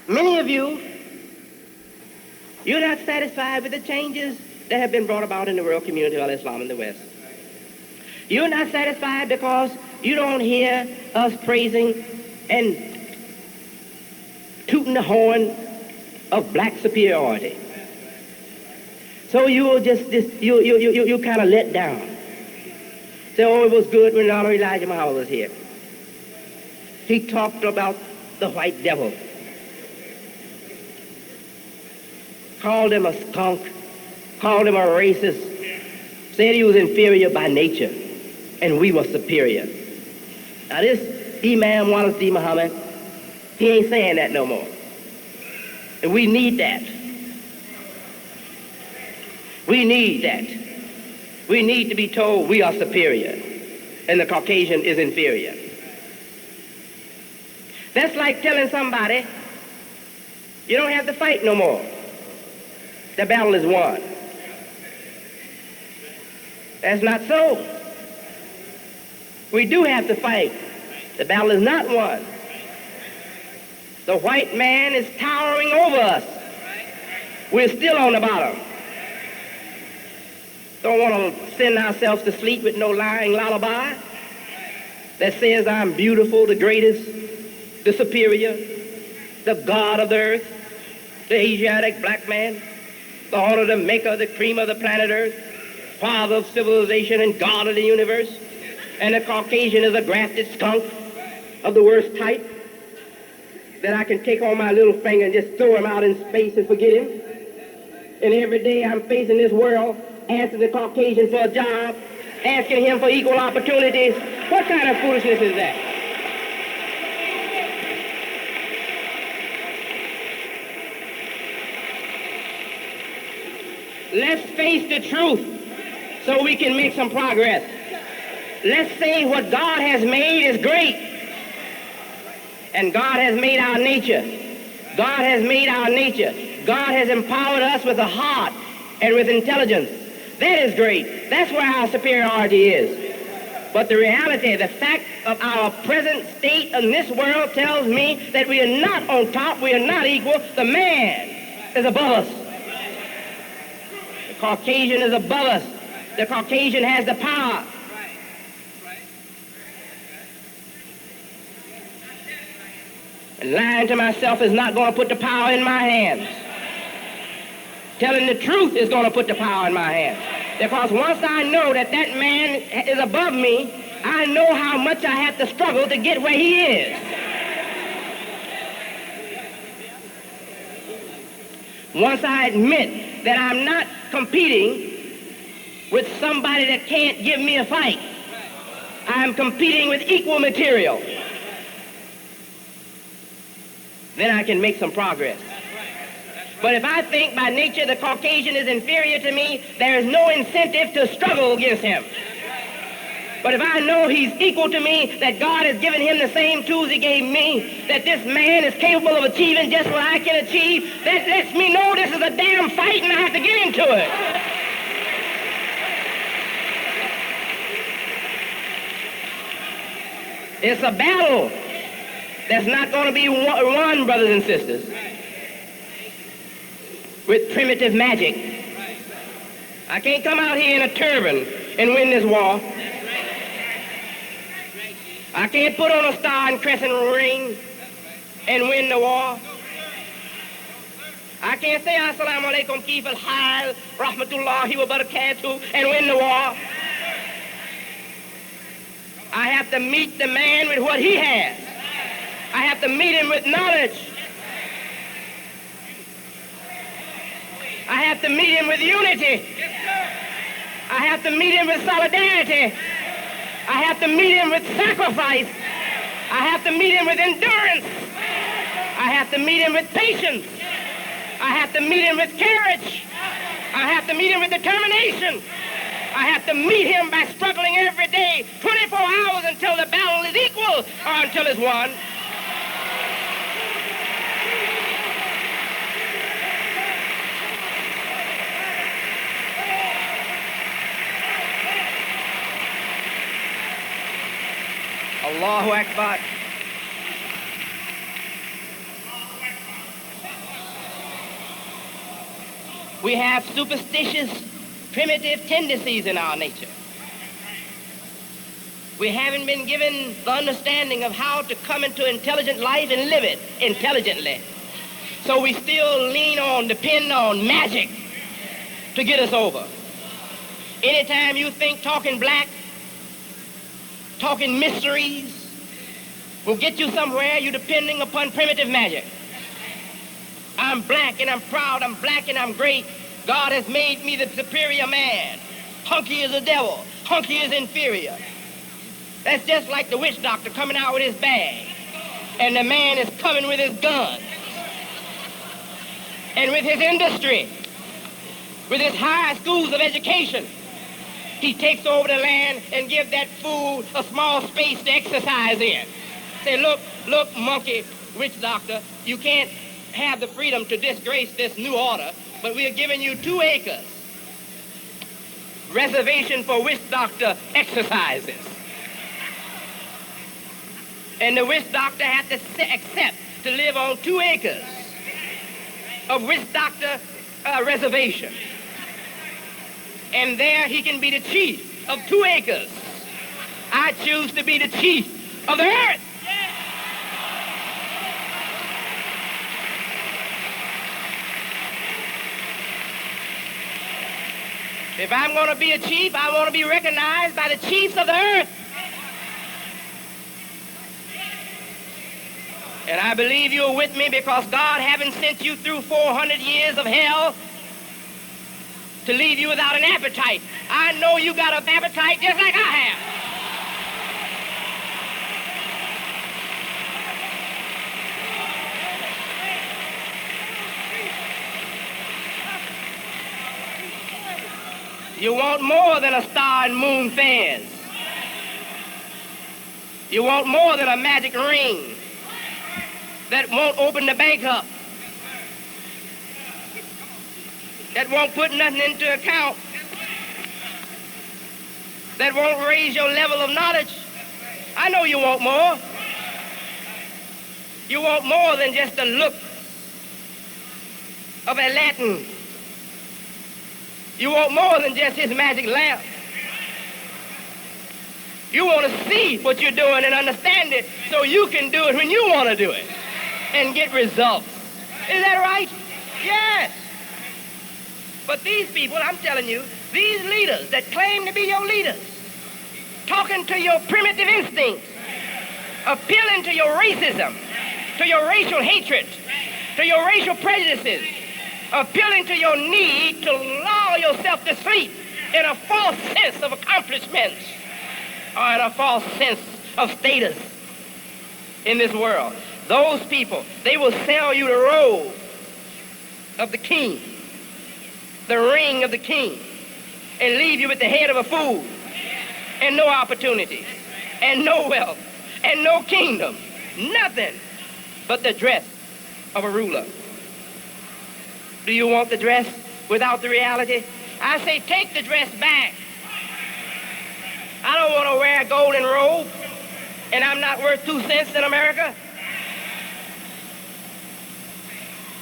Many of you, you're not satisfied with the changes that have been brought about in the world community of Islam in the West. You're not satisfied because you don't hear us praising and tooting the horn of black superiority. So you will you kind of let down. Say, oh, it was good when Honorable Elijah Muhammad was here. He talked about the white devil, called him a skunk, called him a racist, said he was inferior by nature, and we were superior. Now this Imam Muhammad, he ain't saying that no more. And we need that. We need that. We need to be told we are superior and the Caucasian is inferior. That's like telling somebody, you don't have to fight no more. The battle is won. That's not so. We do have to fight. The battle is not won. The white man is towering over us. We're still on the bottom. Don't want to send ourselves to sleep with no lying lullaby that says I'm beautiful, the greatest, the superior, the god of the earth, the Asiatic black man, the honor, the maker, the cream of the planet earth, father of civilization and god of the universe, and the Caucasian is a grafted skunk of the worst type that I can take on my little finger and just throw him out in space and forget him. And every day I'm facing this world, asking the Caucasian for a job, asking him for equal opportunities. What kind of foolishness is that? Let's face the truth so we can make some progress. Let's say what God has made is great. And God has made our nature. God has made our nature. God has empowered us with a heart and with intelligence. That is great. That's where our superiority is. But the reality, the fact of our present state in this world tells me that we are not on top, we are not equal. The man is above us. The Caucasian is above us. The Caucasian has the power. And lying to myself is not going to put the power in my hands. Telling the truth is going to put the power in my hands. Because once I know that that man is above me, I know how much I have to struggle to get where he is. Once I admit that I'm not competing with somebody that can't give me a fight, I'm competing with equal material, then I can make some progress. But if I think by nature the Caucasian is inferior to me, there is no incentive to struggle against him. But if I know he's equal to me, that God has given him the same tools he gave me, that this man is capable of achieving just what I can achieve, that lets me know this is a damn fight and I have to get into it. It's a battle that's not going to be won, brothers and sisters, with primitive magic. I can't come out here in a turban and win this war. I can't put on a star and crescent ring and win the war. I can't say assalamu alaikum kif al-hal rahmatullahi wa barakatuh and win the war. I have to meet the man with what he has. I have to meet him with knowledge. I have to meet him with unity. I have to meet him with solidarity. I have to meet him with sacrifice. I have to meet him with endurance. I have to meet him with patience. I have to meet him with courage. I have to meet him with determination. I have to meet him by struggling every day, 24 hours until the battle is equal or until it's won. Allahu Akbar. We have superstitious, primitive tendencies in our nature. We haven't been given the understanding of how to come into intelligent life and live it intelligently. So we still depend on magic to get us over. Anytime you think talking black, talking mysteries will get you somewhere, you're depending upon primitive magic. I'm black and I'm proud, I'm black and I'm great. God has made me the superior man. Hunky is the devil, hunky is inferior. That's just like the witch doctor coming out with his bag, and the man is coming with his gun, and with his industry, with his high schools of education. He takes over the land and gives that fool a small space to exercise in. Say, look, monkey witch doctor, you can't have the freedom to disgrace this new order, but we are giving you 2 acres. Reservation for witch doctor exercises. And the witch doctor had to accept to live on 2 acres of witch doctor reservation. And there he can be the chief of 2 acres. I choose to be the chief of the earth. If I'm going to be a chief, I want to be recognized by the chiefs of the earth. And I believe you're with me because God haven't sent you through 400 years of hell to leave you without an appetite. I know you got an appetite just like I have. You want more than a star and moon fans. You want more than a magic ring that won't open the bank up, that won't put nothing into account, that won't raise your level of knowledge. I know you want more. You want more than just the look of a Latin. You want more than just his magic lamp. You want to see what you're doing and understand it so you can do it when you want to do it and get results. Is that right? Yes. But these people, I'm telling you, these leaders that claim to be your leaders, talking to your primitive instincts, appealing to your racism, to your racial hatred, to your racial prejudices, appealing to your need to lull yourself to sleep in a false sense of accomplishments or in a false sense of status in this world. Those people, they will sell you the robe of the king, the ring of the king, and leave you with the head of a fool and no opportunities and no wealth and no kingdom, nothing but the dress of a ruler. Do you want the dress without the reality? I say take the dress back. I don't want to wear a golden robe, and I'm not worth 2 cents in America.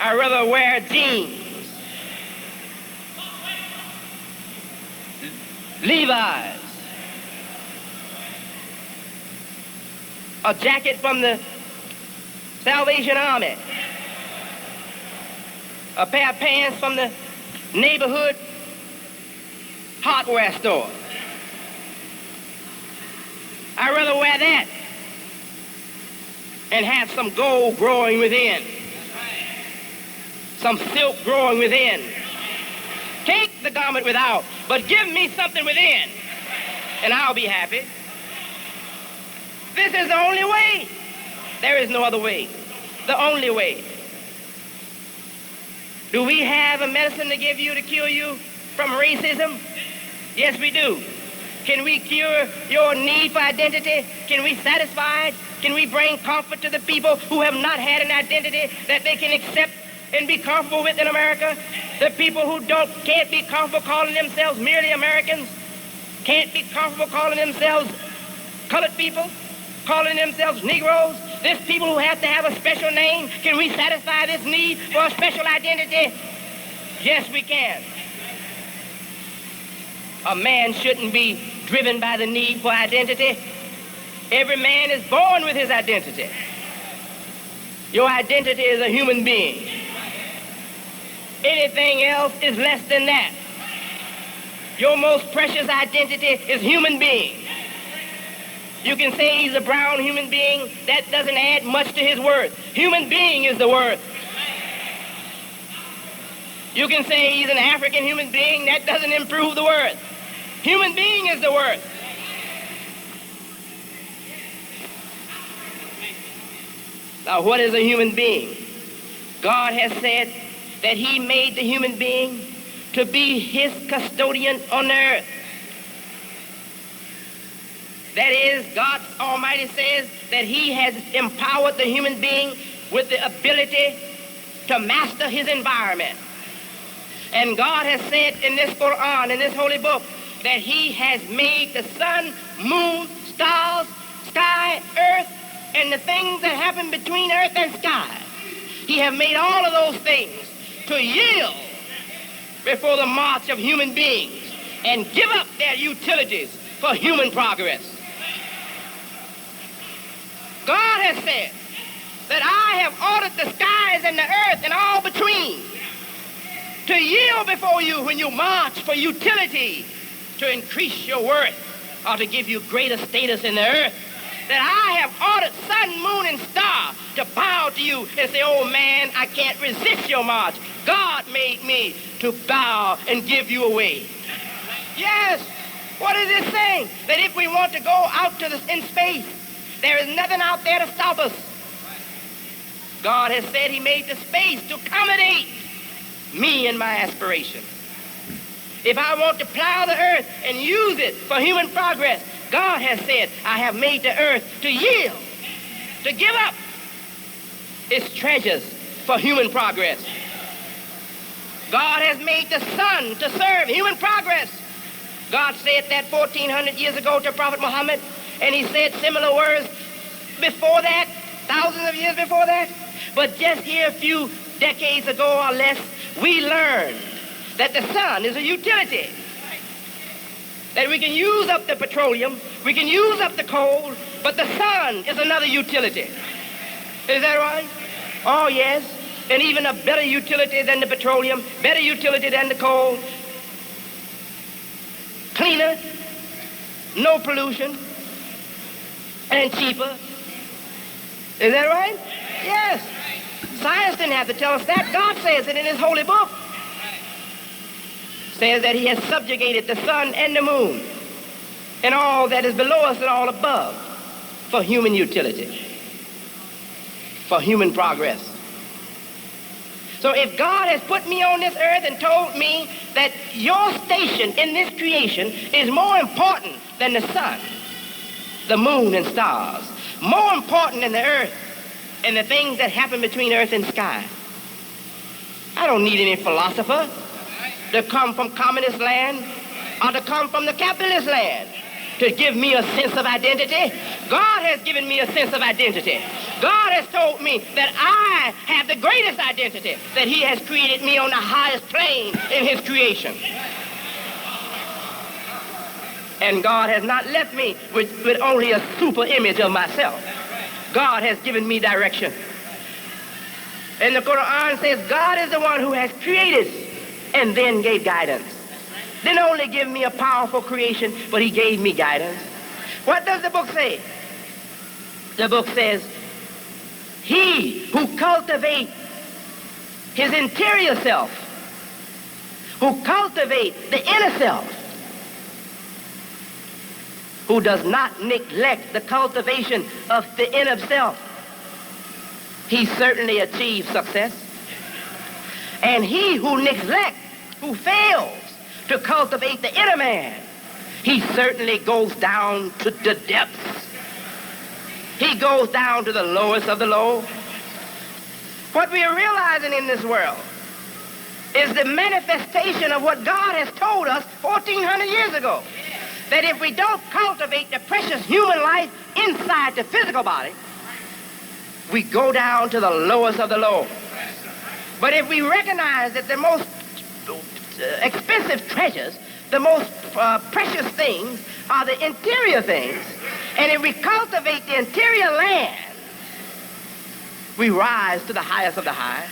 I'd rather wear jeans, Levi's, a jacket from the Salvation Army, a pair of pants from the neighborhood hardware store. I'd rather wear that and have some gold growing within, some silk growing within. Take the garment without, but give me something within, and I'll be happy. This is the only way. There is no other way. The only way. Do we have a medicine to give you to cure you from racism? Yes, we do. Can we cure your need for identity? Can we satisfy it? Can we bring comfort to the people who have not had an identity that they can accept and be comfortable with in America? The people who can't be comfortable calling themselves merely Americans, can't be comfortable calling themselves colored people, calling themselves Negroes. There's people who have to have a special name. Can we satisfy this need for a special identity? Yes, we can. A man shouldn't be driven by the need for identity. Every man is born with his identity. Your identity is a human being. Anything else is less than that. Your most precious identity is human being. You can say he's a brown human being. That doesn't add much to his worth. Human being is the worth. You can say he's an African human being. That doesn't improve the worth. Human being is the worth. Now, what is a human being? God has said that he made the human being to be his custodian on the earth. That is, God Almighty says that he has empowered the human being with the ability to master his environment. And God has said in this Quran, in this holy book, that he has made the sun, moon, stars, sky, earth, and the things that happen between earth and sky. He has made all of those things to yield before the march of human beings and give up their utilities for human progress. God has said that I have ordered the skies and the earth and all between to yield before you when you march for utility, to increase your worth or to give you greater status in the earth. That I have ordered sun, moon, and star to bow to you and say, oh man, I can't resist your march. God made me to bow and give you away. Yes, what is it saying? That if we want to go out in space, there is nothing out there to stop us. God has said he made the space to accommodate me and my aspirations. If I want to plow the earth and use it for human progress, God has said, I have made the earth to yield, to give up its treasures for human progress. God has made the sun to serve human progress. God said that 1,400 years ago to Prophet Mohammed, and he said similar words before that, thousands of years before that. But just here a few decades ago or less, we learned that the sun is a utility. That we can use up the petroleum, we can use up the coal, but the sun is another utility. Is that right? Oh, yes. And even a better utility than the petroleum, better utility than the coal, cleaner, no pollution, and cheaper. Is that right? Yes. Science didn't have to tell us that. God says it in his holy book. Says that he has subjugated the sun and the moon and all that is below us and all above for human utility, for human progress. So if God has put me on this earth and told me that your station in this creation is more important than the sun, the moon and stars, more important than the earth and the things that happen between earth and sky, I don't need any philosopher to come from communist land or to come from the capitalist land to give me a sense of identity. God has given me a sense of identity. God has told me that I have the greatest identity, that he has created me on the highest plane in his creation. And God has not left me with only a super image of myself. God has given me direction. And the Quran says God is the one who has created and then gave guidance. Didn't only give me a powerful creation, but he gave me guidance. What does the book say? The book says, he who cultivates his interior self, who cultivates the inner self, who does not neglect the cultivation of the inner self, he certainly achieves success. And he who neglects, who fails to cultivate the inner man, he certainly goes down to the depths. He goes down to the lowest of the low. What we are realizing in this world is the manifestation of what God has told us 1,400 years ago. That if we don't cultivate the precious human life inside the physical body, we go down to the lowest of the low. But if we recognize that the most expensive treasures, the most precious things are the interior things. And if we cultivate the interior land, we rise to the highest of the high.